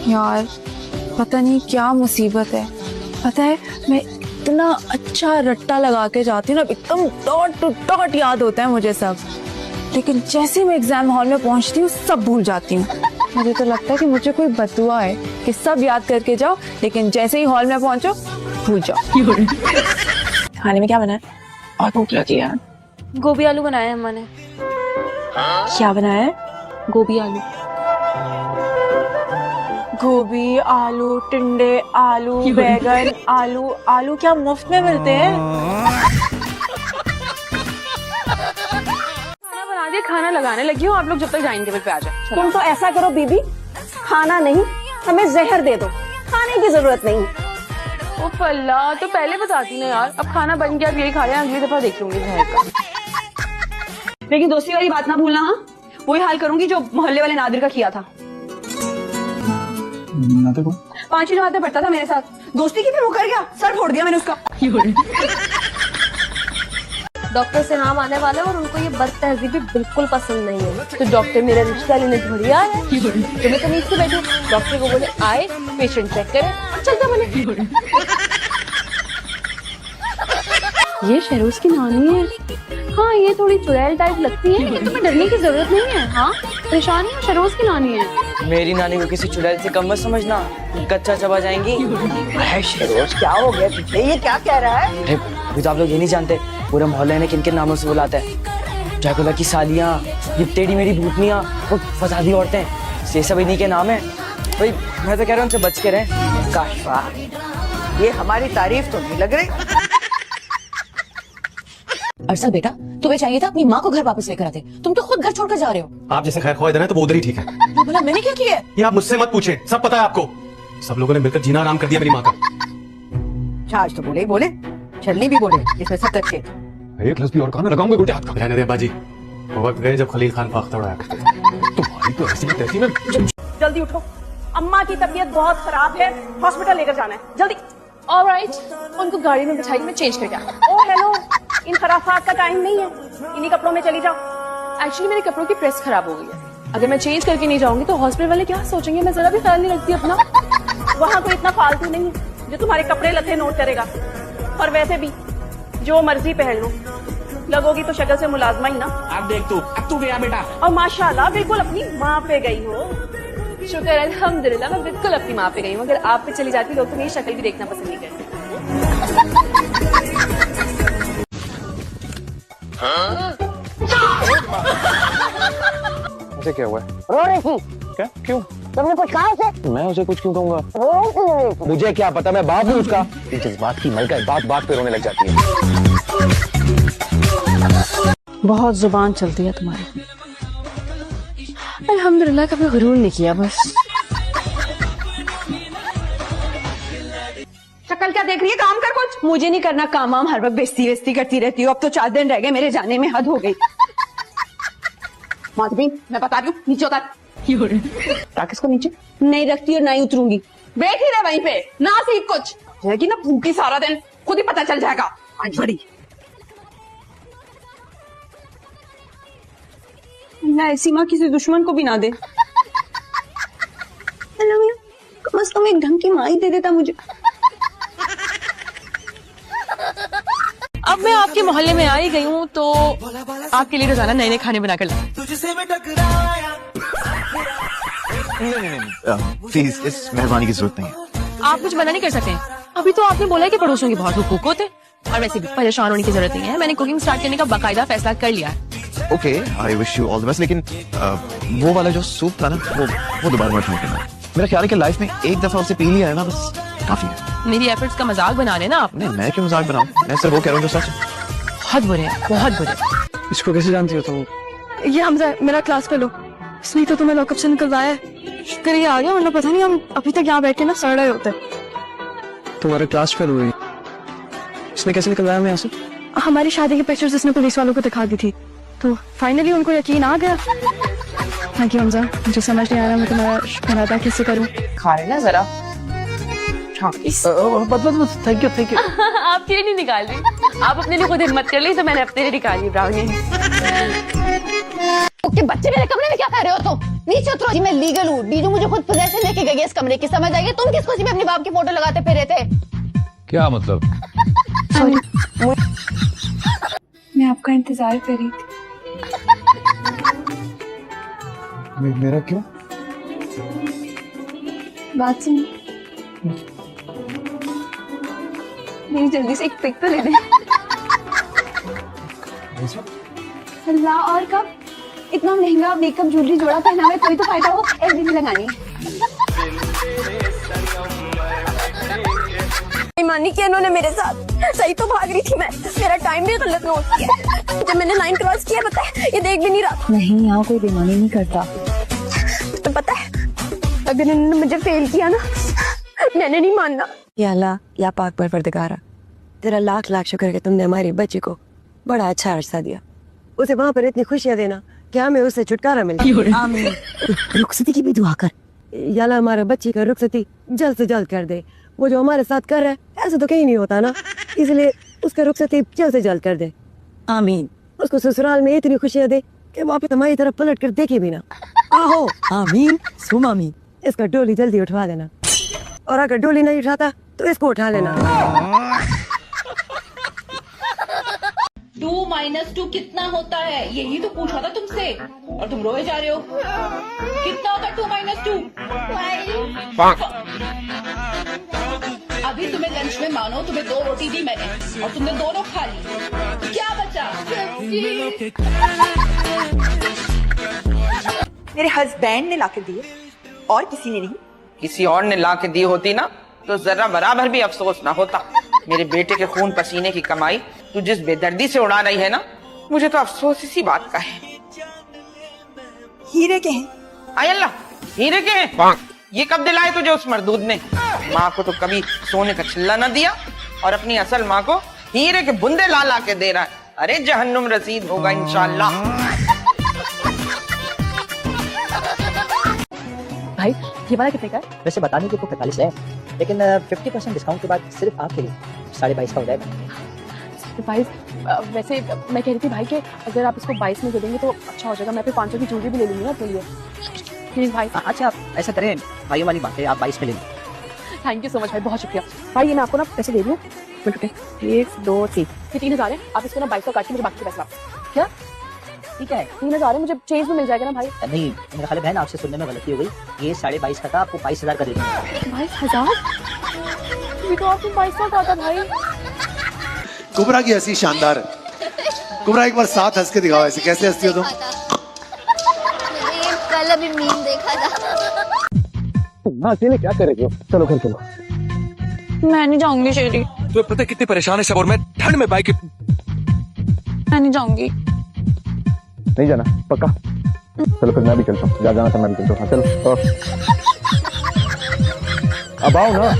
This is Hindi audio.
यार पता नहीं क्या मुसीबत है। पता है मैं इतना अच्छा रट्टा लगा के जाती हूँ ना, एकदम डॉट टू डॉट याद होता है मुझे सब, लेकिन जैसे ही मैं एग्जाम हॉल में पहुंचती हूँ सब भूल जाती हूँ। मुझे तो लगता है कि मुझे कोई बददुआ है कि सब याद करके जाओ, लेकिन जैसे ही हॉल में पहुंचो भूल जाओ। खाने में क्या बना है? और भूख लगी है यार। गोभी आलू बनाया है अम्मा ने। क्या बनाया है? गोभी आलू। गोभी आलू, टिंडे आलू, बैगन आलू। आलू क्या मुफ्त में मिलते हैं? खाना बना दिया, खाना लगाने लगी हूँ। आप लोग जब तक डाइनिंग टेबल पे आ जाओ। तुम तो ऐसा करो बीबी, खाना नहीं हमें जहर दे दो, खाने की जरूरत नहीं। ओ फल्ला, तो पहले बताती ना यार। अब खाना बन गया, अब यही खा रहे हैं, अगली दफा देख लूंगी जहर का। लेकिन दोस्ती वाली बात ना भूलना। हाँ, वही हाल करूंगी जो मोहल्ले वाले नादिर का किया था। नादिर को 5 जमातें पढ़ता था मेरे साथ, दोस्ती की फिर वो कर गया, सर फोड़ दिया मैंने उसका। डॉक्टर से नाम आने वाले और उनको ये बद तहजीबी बिल्कुल पसंद नहीं है, तो डॉक्टर मेरा रिश्ता लेने थोड़ी आया है। तो मैं तमीज से बैठू, डॉक्टर को बोले आए, पेशेंट चेक करे और चलता बने। ये शहरोज की नानी है। हाँ, ये थोड़ी चुड़ैल टाइप लगती है, लेकिन तुम्हें डरने की जरूरत नहीं है। हाँ, परेशानी है, शहरोज की नानी है। मेरी नानी को किसी चुड़ैल से कम मत समझना, कच्चा चबा जाएंगी। शेरोज क्या हो गया तुझे? ये क्या कह रहा है? अरे अभी तो आप लोग ये नहीं जानते पूरे मोहल्ले ने किन किन नामों से बुलाता है। ड्रैकुला की सालियां, ये टेढ़ी मेरी भूतनियां, वो फसादी औरतें, ये सब इन्हीं के नाम है। भाई मैं तो कह रहा हूँ उनसे बच के रहें। काशवा, ये हमारी तारीफ तो नहीं लग रही। अरसल बेटा, तुम्हें चाहिए था अपनी माँ को घर वापस लेकर आते, तुम तो खुद घर छोड़कर जा रहे हो। आप जैसे खैर ख्वाह इधर है तो वो उधर ही ठीक है। तो बोला मैंने क्या किया है? ये आप मुझसे मत पूछे, सब पता है आपको। सब लोगों ने मिलकर जीना आराम कर दिया मेरी माँ का। आज तो बोले ही बोले, छलनी भी बोले, इसमें सब अच्छे। एक लफ्ज़ भी और कहा लगाऊंगा उल्टे हाथ का। रहने दे बाजी, वो वक्त गए जब खलील खान फाख्ता उड़ाया करते थे। तुम्हारी तो ऐसी तैसी में। जल्दी उठो, अम्मा की तबीयत बहुत खराब है, हॉस्पिटल लेकर जाना है, जल्दी। ऑलराइट, उनको गाड़ी में बिठाई, मैं चेंज करके आता। ओ हेलो, इन खराफात का टाइम नहीं है, इन्हीं कपड़ों में चली जाओ। एक्चुअली मेरे कपड़ों की प्रेस खराब हो गई है। अगर मैं चेंज करके नहीं जाऊंगी तो हॉस्पिटल वाले क्या सोचेंगे? मैं जरा भी ख्याल नहीं रखती अपना। वहाँ कोई इतना फालतू नहीं है जो तुम्हारे कपड़े लते नोट करेगा। और वैसे भी जो मर्जी पहन लो, लगोगी तो शक्ल से मुलाजमा ही ना। अब देख तू, अब तू गया बेटा। और माशाल्लाह बिल्कुल अपनी माँ पे गई हो। शुक्र है, अल्हम्दुलिल्लाह, मैं बिल्कुल अपनी माँ पे गई हूँ। अगर आप पे चली जाती लोग तो मेरी शक्ल भी देखना पसंद नहीं करते। उसे क्या हुआ है? रो रही थी? क्या? क्यों? तुमने कुछ कहा उसे? मैं उसे कुछ क्यों कहूँगा? रो रही थी? मुझे क्या पता, मैं बाप हूँ उसका। जिस बात की मलका है, बात बात पे रोने लग जाती है। बहुत जुबान चलती है तुम्हारी। अल्हम्दुलिल्लाह, कभी गुरूर नहीं किया बस। शक्ल क्या देख रही है? काम कर कुछ। मुझे नहीं करना काम वाम, हर वक्त बेइज्जती करती रहती हो। अब तो 4 दिन रह गए मेरे जाने में, हद हो गई। माधवी, मैं बता रही हूँ, नीचे उतर। ताकि इसको नीचे नहीं रखती और ना ही उतरूंगी। बैठ ही रहे वहीं पे, ना सीख कुछ। रहेगी ना भूखी सारा दिन, खुद ही पता चल जाएगा। आज बड़ी ऐसी माँ किसी दुश्मन को भी ना दे। कम से कम एक ढंग की माँ ही दे देता मुझे। अब मैं आपके मोहल्ले में आ ही गई हूँ तो आपके लिए रोजाना नए नए खाने बनाकर लाऊं। प्लीज, इस मेहरबानी की जरूरत नहीं है। आप कुछ मना नहीं कर सकते। अभी तो आपने बोला है कि पड़ोसियों के बहुत हुकूक होते हैं। और वैसे भी परेशान होने की जरूरत नहीं है, मैंने कुकिंग स्टार्ट करने का बाकायदा फैसला कर लिया है। Okay, I wish you all the best. लेकिन वो वाला जो सूप था ना, वो दोबारा मत ट्राई करना। मेरा ख्याल है कि लाइफ में एक दफा उसे पी लिया है ना, बस काफी है। मेरी एफर्ट्स का मजाक बना रहे ना आप? नहीं, मैं क्यों मजाक बनाऊं? मैं सिर्फ वो कह रहा हूँ जो सच है। बहुत बुरे हैं, बहुत बुरे। इसको कैसे जानती हो तुम? ये हमजा मेरा क्लास फेलो, इसने तो तुम्हें लॉकअप से निकलवाया है। शुक्र ये आ गया, वरना पता नहीं हम अभी तक यहाँ बैठ के ना सड़ रहे होते। तुम्हारे क्लास फेल हुई, इसने कैसे निकलवाया मैं यहाँ से? हमारी शादी की पिक्चर्स इसने पुलिस वालों को दिखा दी थी, तो फाइनली उनको यकीन आ गया। थैंक यू हमजा, मुझे समझ नहीं आ रहा मैं तुम्हारा शुक्र अदा कैसे करूँ। खा रहे ना जरा। बस थैंक यू थैंक यू। आपके लिए नहीं निकाल रही, आप अपने लिए खुद हिम्मत कर ली तो मैंने अपने लिए निकाली ब्राउनी। के बच्चे मेरे कमरे में क्या कर रहे हो तुम? नीचे उतरो जी, मैं लीगल हूँ। बीजू मुझे खुद पोजेशन लेके गई है इस कमरे की, समझ आएगी? तुम किस खुशी में अपने बाप की फोटो लगाते फिर रहे थे? क्या मतलब? मैं आपका इंतजार कर रही थी। मेरा क्यों? बात सुन, मेरी जल्दी से एक पिक तो ले दे। अल्लाह, और कब? इतना महंगा मेकअप ज्वेलरी जोड़ा पहना है, कोई तो फायदा हो, एफडी लगानी है। बेईमानी की इन्होंने मेरे साथ। सही तो भाग रही थी मैं, मेरा टाइम भी गलत नोट किया। जब मैंने लाइन क्रॉस किया, पता है ये देख भी नहीं रहा था। नहीं, यहाँ कोई बेईमानी नहीं करता। तो पता है अगर इन्होंने मुझे फेल किया ना, मैंने नहीं मानना। या अल्लाह, या पाक परवरदिगारा, तेरा लाख लाख शुक्र है कि तुमने हमारी बच्ची को बड़ा अच्छा अरसा दिया। उसे वहाँ पर इतनी खुशियाँ देना कि हमें उससे छुटकारा मिले। आमीन। रुखसती की भी दुआ कर। या अल्लाह, हमारा बच्ची का रुखसती जल्द से जल्द कर दे। वो जो हमारे साथ कर रहा है ऐसा तो कहीं नहीं होता ना, इसलिए उसका रुखसती जल्द से जल्द कर दे। आमीन। उसको ससुराल में इतनी खुशियाँ दे कि वापस हमारी तरफ पलट कर देखे भी ना। आहो, आमीन सुम आमीन। इसका डोली जल्दी उठवा देना, और अगर डोली नहीं उठाता तो इसको उठा लेना। 2 - 2 कितना होता है? यही तो पूछा था तुमसे, और तुम रोए जा रहे हो। कितना होता है 2 - 2? अभी तुम्हें लंच में मानो तुम्हें 2 रोटी दी मैंने, और तुमने दोनों खा ली। क्या बचा? मेरे हस्बैंड ने लाके दिए और किसी ने नहीं। किसी और ने ला के दी होती ना तो जरा बराबर भी अफसोस ना होता। मेरे बेटे के खून पसीने की कमाई तू जिस बेदर्दी से उड़ा रही है ना, मुझे तो अफसोस इसी बात का है। हीरे के हैं। आय अल्लाह, हीरे के हैं? ये कब दिलाए तुझे उस मरदूद ने? माँ को तो कभी सोने का छिल्ला न दिया, और अपनी असल माँ को हीरे के बुंदे ला ला के दे रहा है। अरे जहन्नुम रसीद होगा इंशाअल्लाह। भाई, ये वाला कितने का है? वैसे बताने के तो 45 है, लेकिन 50% डिस्काउंट के बाद सिर्फ आपके लिए 22.5 का हो जाएगा। 22? वैसे मैं कह रही थी भाई कि अगर आप इसको 22 में दे देंगे तो अच्छा हो जाएगा। मैं फिर 500 की ज्वेलरी भी ले लूंगी ना अपने लिए। प्लीज भाई। अच्छा, आप ऐसा करें, भाइयों वाली बात है, आप 22 में ले लें। थैंक यू सो मच भाई, बहुत शुक्रिया भाई। ये मैं आपको ना पैसे दे दूँ। 1 2 3, ये 3000 है। आप इसको ना 22 काट के मुझे बाकी पैसा। क्या? ठीक है, 3000 है, मुझे चेंज भी मिल जाएगा ना भाई? नहीं, मेरा ख्याल है बहन आपसे सुनने में गलती हो गई। ये 22.5 का था, आपको 22,000 का दे दूंगा। 22,000? ये तो आपने 22 का था भाई। कुबरा की हंसी शानदार है। कुबरा एक बार साथ हंस के दिखाओ, ऐसे कैसे हंसती हो तुम? कल अभी मीम देखा था। ना अकेले क्या करेगी? चलो घर चलो। मैं नहीं जाऊंगी शेरी, तुम्हें पता है कितने परेशान है सब, और मैं ठंड में बाइक। मैं नहीं जाऊंगी। नहीं जाना पक्का? चलो फिर मैं भी चलता हूँ, जा जाना था मैं भी चलता हूँ। चलो अब आओ ना।